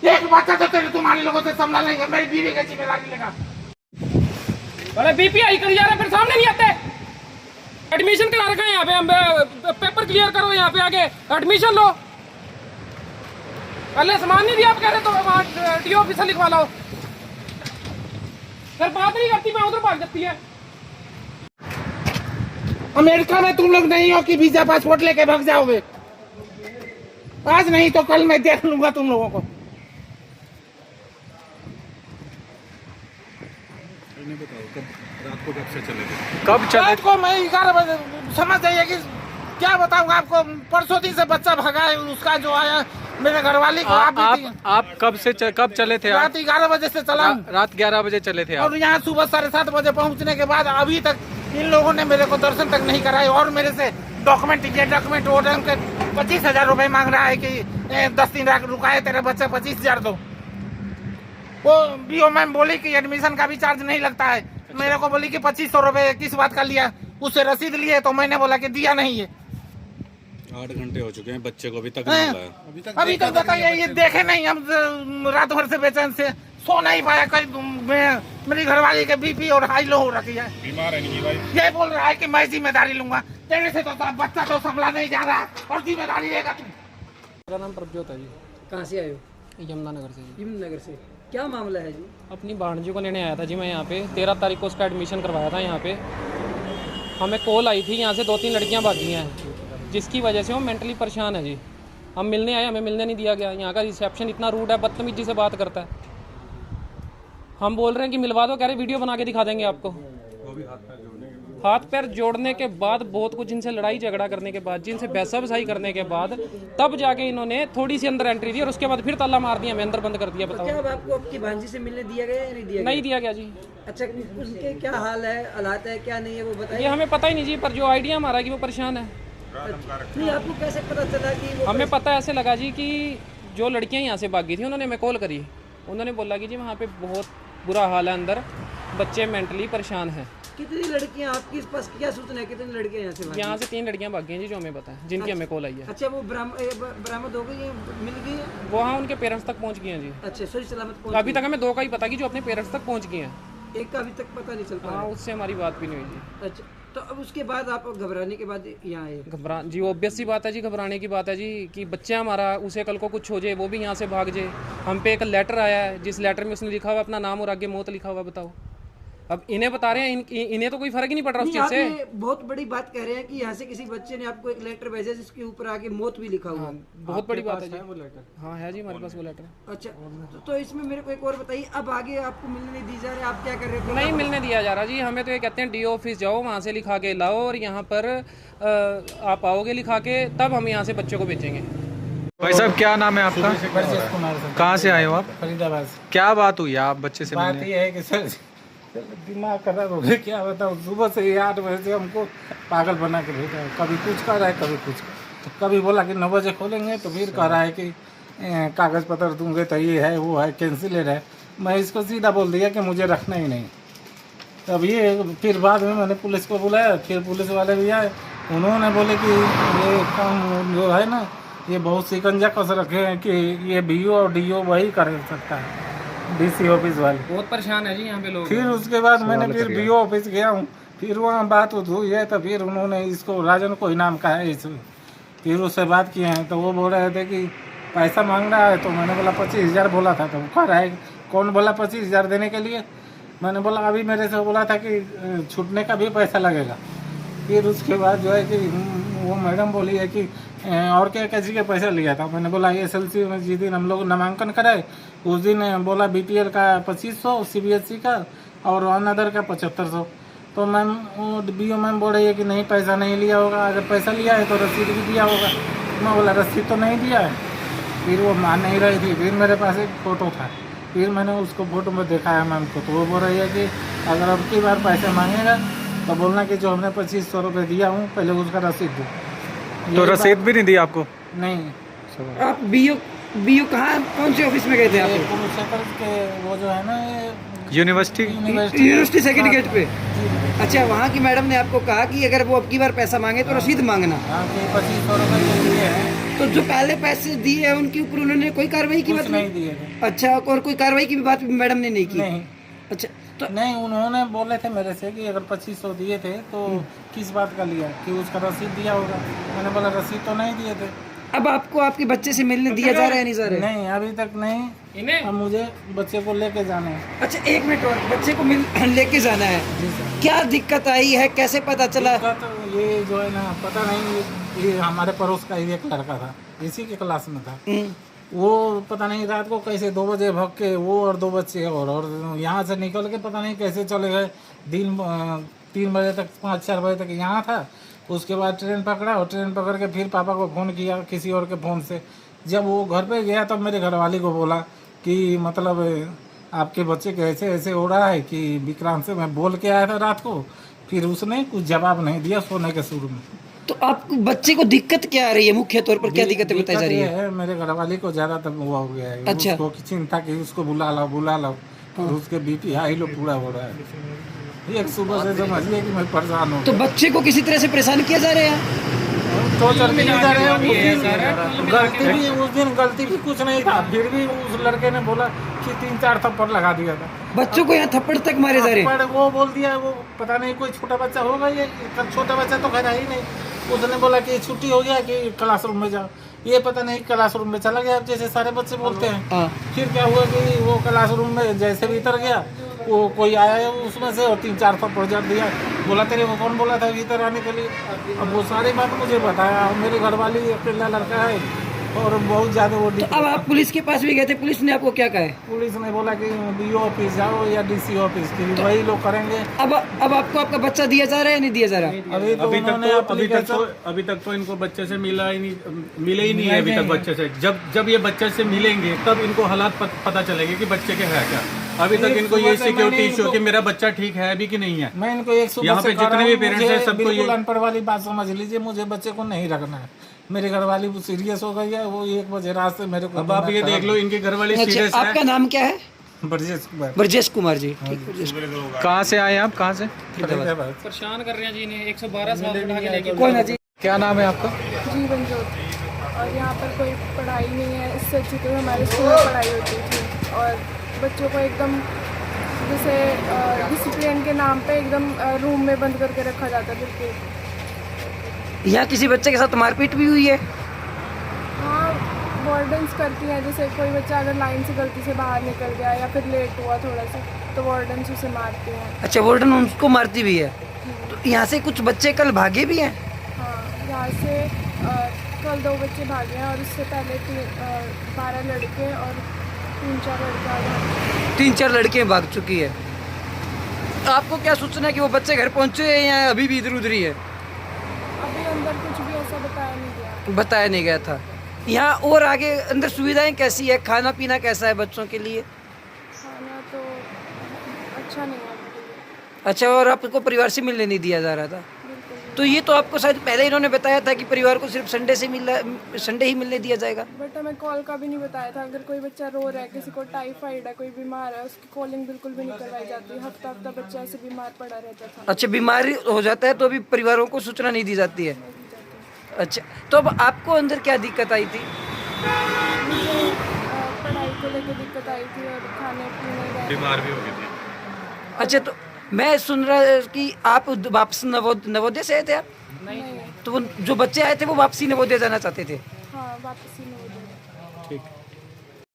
एक बच्चा तो तेरे तुम्हारे लोगों से संभाल लेंगे, मेरी बीवी की जिम्मेदारी लेगा। अरे बीपीआई कर जा रहे फिर सामने नहीं आते। एडमिशन करा रखा है यहाँ पे, हम पेपर क्लियर करो, यहाँ पे आके एडमिशन लो। पहले सामान नहीं दिया आप कह रहे तो वहाँ डीओ ऑफिस से लिखवा लो। फिर बात नहीं करती, मैं उधर भाग जाती है। अमेरिका में तुम लोग नहीं हो कि वीजा पासपोर्ट लेके भाग जाओगे। आज नहीं तो कल मैं देख लूंगा तुम लोगों को। रात को कब से चले थे? कब चले? रात को मैं 11 बजे, समझ जाइए कि क्या बताऊंगा आपको। परसों दिन से बच्चा भगा है, उसका जो आया मेरे घरवाली को। आप कब चले थे? रात 11 बजे से चला हूं। रात 11 बजे चले थे और यहाँ सुबह 7:30 बजे पहुँचने के बाद अभी तक इन लोगों ने मेरे को दर्शन तक नहीं कराए और मेरे से डॉक्यूमेंट वो ढंग के 25,000 रुपए मांग रहा है कि 10 दिन रुका है तेरा बच्चा, 25,000 दो। वो बीओ मैम बोली कि एडमिशन का भी चार्ज नहीं लगता है। मेरे को बोली कि 2500 रुपए किस बात का लिया, उससे रसीद लिए तो मैंने बोला कि दिया नहीं है। 8 घंटे हो चुके हैं, बच्चे को अभी तक नहीं मिला। अभी तक बताइए, ये देखे नहीं हम रात भर से बेचैन से सो नहीं पाया। कहीं मेरी घरवाली के बीपी और हाई लो हो रखी है, बीमार है नहीं भाई। ये बोल रहा है कि मैं जिम्मेदारी लूंगा, तेरे से तो बच्चा तो संभला नहीं जा रहा और जिम्मेदारी लेगा तू। मेरा नाम प्रभजोत है जी। कहाँ से आए हो? यमुनानगर से जी। यमुनानगर से। क्या मामला है जी? अपनी भांजी को लेने आया था जी मैं यहाँ पे। 13 तारीख को उसका एडमिशन करवाया था यहाँ पे। हमें कॉल आई थी यहाँ से 2-3 लड़कियाँ भागी हैं, जिसकी वजह से वो मेंटली परेशान है जी। हम मिलने आए, हमें मिलने नहीं दिया गया। यहाँ का रिसेप्शन इतना रूड है, बदतमीजी से बात करता है। हम बोल रहे हैं कि मिलवा दो, कह रहे वीडियो बना के दिखा देंगे आपको। वो भी हाथ पैर जोड़ने के बाद, बहुत कुछ इनसे लड़ाई झगड़ा करने के बाद, जिनसे बहसा बसाई करने के बाद तब जाके इन्होंने थोड़ी सी अंदर एंट्री दी और उसके बाद फिर ताला मार दिया, हमें अंदर बंद कर दिया। बताओ क्या अब आपको आपकी भांजी से मिलने दिया गया या नहीं दिया गया? नहीं दिया गया जी। अच्छा, उनके क्या हाल है, हालात है, क्या नहीं है वो ये बताइए। हमें पता ही नहीं जी, पर जो आइडिया हमारा है कि वो परेशान है। नहीं, आपको कैसे पता चला कि वो हमें पता ऐसे लगा जी कि जो लड़कियां यहाँ से भागी थी उन्होंने हमें कॉल करी। उन्होंने बोला कि जी वहाँ पे बहुत बुरा हाल है, अंदर बच्चे मेंटली परेशान हैं। कितनी लड़कियां आपकी पास क्या सूचना है, कितनी लड़कियां यहाँ से भागी? यहाँ से 3 लड़कियां भागी हैं जी, जो हमें पता है, जिनकी हमें कॉल आई है। अच्छा, वो बरामद हो गई है, मिल गई है? वो हाँ उनके पेरेंट्स तक पहुँच गए हैं जी। अच्छा, सही सलामत पहुंच अभी तक हमें 2 का ही पता कि जो अपने पेरेंट्स तक पहुँच गए हैं। गई। एक का अभी तक पता नहीं चल पाया। हाँ, उससे हमारी बात भी नहीं हुई जी। अच्छा, तो अब उसके बाद आप घबराने के बाद यहाँ आए? घबरा जी, ऑब्वियस सी बात है जी, घबराने की बात है जी कि बच्चा हमारा, उसे कल को कुछ हो जाए, वो भी यहाँ से भाग जाए। हम पे एक लेटर आया है, जिस लेटर में उसने लिखा हुआ अपना नाम और आगे मौत लिखा हुआ। बताओ, अब इन्हें बता रहे हैं, इन्हें तो कोई फर्क ही नहीं पड़ रहा उस चीज़ से। आप बहुत बड़ी बात कह रहे हैं कि यहाँ से किसी बच्चे ने आपको एक लेटर भेजा जिसके ऊपर आगे मौत भी लिखा हुआ है। बहुत बड़ी बात है जी। वो लेटर हाँ है जी, हमारे पास वो लेटर। अच्छा, तो इसमें मेरे को एक और बताइए, अब आगे आपको मिलने नहीं दी जा रही, आप क्या कर रहे थे? नहीं मिलने दिया जा रहा जी, हमें तो ये कहते हैं डीओ ऑफिस जाओ, वहाँ से लिखा के लाओ और यहाँ पर आप आओगे लिखा के, तब हम यहाँ से बच्चों को बेचेंगे। भाई साहब, क्या नाम है आपका? ब्रजेश कुमार सर, कहाँ से आए हो आप? फरीदाबाद से। क्या बात हुई आप बच्चे से बात मिलने? ये है कि सर दिमाग खराब हो गया, क्या बताऊँ। सुबह से ही 8 बजे से हमको पागल बना के भेजा है। कभी कुछ कह रहा है, कभी कुछ, तो कभी बोला कि 9 बजे खोलेंगे, तो फिर कह रहा है कि कागज़ पत्र दूंगे तो ये है वो है, कैंसिलर है। मैं इसको सीधा बोल दिया कि मुझे रखना ही नहीं। तब ये फिर बाद में मैंने पुलिस को बुलाया, फिर पुलिस वाले भी आए। उन्होंने बोले कि ये काम जो है ना, ये बहुत शिकंजा कस रखे हैं कि ये बीओ और डीओ वही कर सकता है, डीसी ऑफिस वाले। बहुत परेशान है जी यहाँ पे लोग। फिर उसके बाद मैंने फिर बीओ ऑफिस गया हूँ, फिर वहाँ बात हुई है, तो फिर उन्होंने इसको राजन को इनाम कहा है इसमें। फिर उससे बात किए हैं तो वो बोल रहे थे कि पैसा मांग रहा है, तो मैंने बोला 25,000 बोला था। तो वो कह रहा है कौन बोला 25,000 देने के लिए? मैंने बोला अभी मेरे से बोला था कि छूटने का भी पैसा लगेगा। फिर उसके बाद जो है कि वो मैडम बोली है कि और क्या कैसी का पैसा लिया था? मैंने बोला SLC में जिस दिन हम लोग नामांकन कराए उस दिन बोला BTL का 2500, CBSE का और अनदर का 7500। तो मैम BO मैम बोल रही है कि नहीं पैसा नहीं लिया होगा, अगर पैसा लिया है तो रसीद भी दिया होगा। मैं बोला रसीद तो नहीं दिया है। फिर वो मान नहीं रही थी। फिर मेरे पास एक फ़ोटो था, फिर मैंने उसको फ़ोटो में दिखाया मैम को, तो वो बोल रही है कि अगर अब की बार पैसा मांगेगा तो बोलना कि जो हमने 2500 रुपये दिया हूँ पहले उसका रसीद दो। तो रसीद भी नहीं दी आपको? नहीं। आप बीओ कहाँ, कौन से ऑफिस में गए थे आप? कुरुक्षेत्र के वो जो है ना, यूनिवर्सिटी यूनिवर्सिटी सेकंड गेट पे। अच्छा, वहाँ की मैडम ने आपको कहा कि अगर वो अब की बार पैसा मांगे तो रसीद मांगना। हाँ कि 2500 रुपये जो लिए हैं तो जो पहले पैसे दिए हैं उनके ऊपर उन्होंने कोई कार्रवाई की कुछ बात नहीं दिए थे। अच्छा, और कोई कार्रवाई की भी बात मैडम ने नहीं की? नहीं अच्छा, तो नहीं, उन्होंने बोले थे मेरे से कि अगर 2500 दिए थे तो किस बात का लिया, कि उसका रसीद दिया होगा। मैंने बोला रसीद तो नहीं दिए थे। अब आपको आपके बच्चे से मिलने दिया जा रहा है नहीं जा रहा है? नहीं, अभी तक नहीं। अब मुझे बच्चे को लेके जाना है। अच्छा, एक मिनट और, बच्चे को लेके जाना है। क्या दिक्कत आई है, कैसे पता चला? तो ये जो है ना, पता नहीं, ये हमारे पड़ोस का ही एक लड़का था, इसी के क्लास में था। वो पता नहीं रात को कैसे 2 बजे भाग के वो और 2 बच्चे और यहाँ से निकल के पता नहीं कैसे चले गए। दिन 3 बजे तक, 5-4 बजे तक यहाँ था। उसके बाद ट्रेन पकड़ा और ट्रेन पकड़ के फिर पापा को फ़ोन किया किसी और के फ़ोन से। जब वो घर पे गया तब मेरे घरवाली को बोला कि मतलब आपके बच्चे के ऐसे ऐसे हो रहा है, कि विक्रांत से मैं बोल के आया था रात को। फिर उसने कुछ जवाब नहीं दिया सोने के शुरू में। तो आपको बच्चे को दिक्कत क्या आ रही है, मुख्य तौर पर क्या दिक्कतें बताई जा रही ये है? मेरे घरवाली को ज़्यादातर हुआ हो गया है। अच्छा। उसको की चिंता कि उसको बुला लो और उसके बीपी हाई लो पूरा हो रहा है। एक सुबह से समझिए कि मैं परेशान हूँ। तो बच्चे को किसी तरह से परेशान किया जा रहा है? तो चलते नहीं जा रहे हैं। उस दिन गलती भी कुछ नहीं था, फिर भी उस लड़के ने बोला कि 3-4 थप्पड़ लगा दिया था। बच्चों को यहाँ थप्पड़ तक मारे जा रहे हैं? थप्पड़ वो बोल दिया, वो पता नहीं कोई छोटा बच्चा होगा, ये छोटा बच्चा तो खैर ही नहीं। उसने बोला कि छुट्टी हो गया कि क्लासरूम में जाओ। ये पता नहीं क्लासरूम में चला गया, जैसे सारे बच्चे बोलते हैं। फिर क्या हुआ कि वो क्लासरूम में जैसे भीतर गया, वो कोई आया है उसमें से और 3-4 थप्पड़ जड़ दिया। बोला तेरे को कौन बोला था भीतर आने के लिए? अब वो सारी बात मुझे बताया। और मेरी घरवाली अकेला लड़का है और बहुत ज़्यादा वो तो अब आप पुलिस के पास भी गए थे, पुलिस ने आपको क्या कहा है? पुलिस ने बोला कि BO ऑफिस जाओ या DC ऑफिस, की वही लोग करेंगे। अब आपको आपका बच्चा दिया जा रहा है नहीं दिया जा रहा? अभी तक तो इनको बच्चे से मिले ही नहीं है अभी तक बच्चे से। जब ये बच्चे से मिलेंगे तब इनको हालात पता चलेंगे कि बच्चे के है क्या। अभी तक इनको ये सिक्योरिटी इशू कि मेरा बच्चा ठीक है अभी कि नहीं है। मैं इनको एक सुबह यहाँ पे जितने भी पेरेंट्स हैं सबको ये अनपढ़ वाली बात समझ लीजिए, मुझे बच्चे को नहीं रखना है। मेरी घरवाली सीरियस हो गई है, वो 1 बजे रात से मेरे को। अब आप ये देख लो, इनकी घरवाली सीरियस है। आपका नाम क्या है? ब्रजेश कुमार। ब्रजेश कुमार जी, ठीक है। कहाँ से आए आप, कहाँ से? फरीदाबाद। परेशान कर रहे हैं जी इन्हें, 112 साल उठा के लेके। कौन है जी? क्या नाम है आपका? जीवन ज्योति। और यहाँ पर कोई पढ़ाई नहीं है, इससे अच्छी तो हमारे स्कूल में पढ़ाई होती थी। और बच्चों को एकदम जैसे डिसिप्लिन के नाम पे एकदम रूम में बंद करके रखा जाता है। बिल्कुल यहाँ किसी बच्चे के साथ मारपीट भी हुई है? हाँ, वार्डन्स करती हैं। जैसे कोई बच्चा अगर लाइन से गलती से बाहर निकल गया या फिर लेट हुआ थोड़ा सा, तो वार्डन्स उसे मारते हैं। अच्छा, वार्डन उसको मारती भी है? तो यहाँ से कुछ बच्चे कल भागे भी हैं? हाँ, यहाँ से कल 2 बच्चे भागे हैं और उससे पहले 12 लड़के और 3-4 लड़के आ गए। 3-4 लड़कियाँ भाग चुकी है। आपको क्या सूचना है कि वो बच्चे घर पहुँचे हैं या अभी भी इधर उधर ही है? अभी अंदर कुछ भी ऐसा बताया नहीं गया। बताया नहीं गया था। यहाँ और आगे अंदर सुविधाएं कैसी है, खाना पीना कैसा है बच्चों के लिए? खाना तो अच्छा नहीं है बिल्कुल। अच्छा, और आपको परिवार से मिलने नहीं दिया जा रहा था? तो ये तो आपको शायद पहले इन्होंने बताया था कि परिवार को सिर्फ संडे ही मिलने दिया जाएगा। बट हमें कॉल का भी नहीं बताया था। अगर कोई बच्चा रो रहा है, किसी को टाइफाइड है, कोई बीमार है, उसकी कॉलिंग बिल्कुल भी नहीं करवाई जाती। हफ्ता बच्चा ऐसे बीमार पड़ा रहता था। अच्छा, बीमारी हो जाता है तो अभी परिवारों को सूचना नहीं दी जाती है? अच्छा, तो अब आपको अंदर क्या दिक्कत आई थी? मुझे पढ़ाई को लेकर दिक्कत आई थी और खाने पीने बीमार भी हो गए थे। अच्छा, तो मैं सुन रहा कि आप वापस नवोदय से आए थे आप? नहीं। तो वो जो बच्चे आए थे वो वापसी नवोदय जाना चाहते थे? हाँ, वापसी नहीं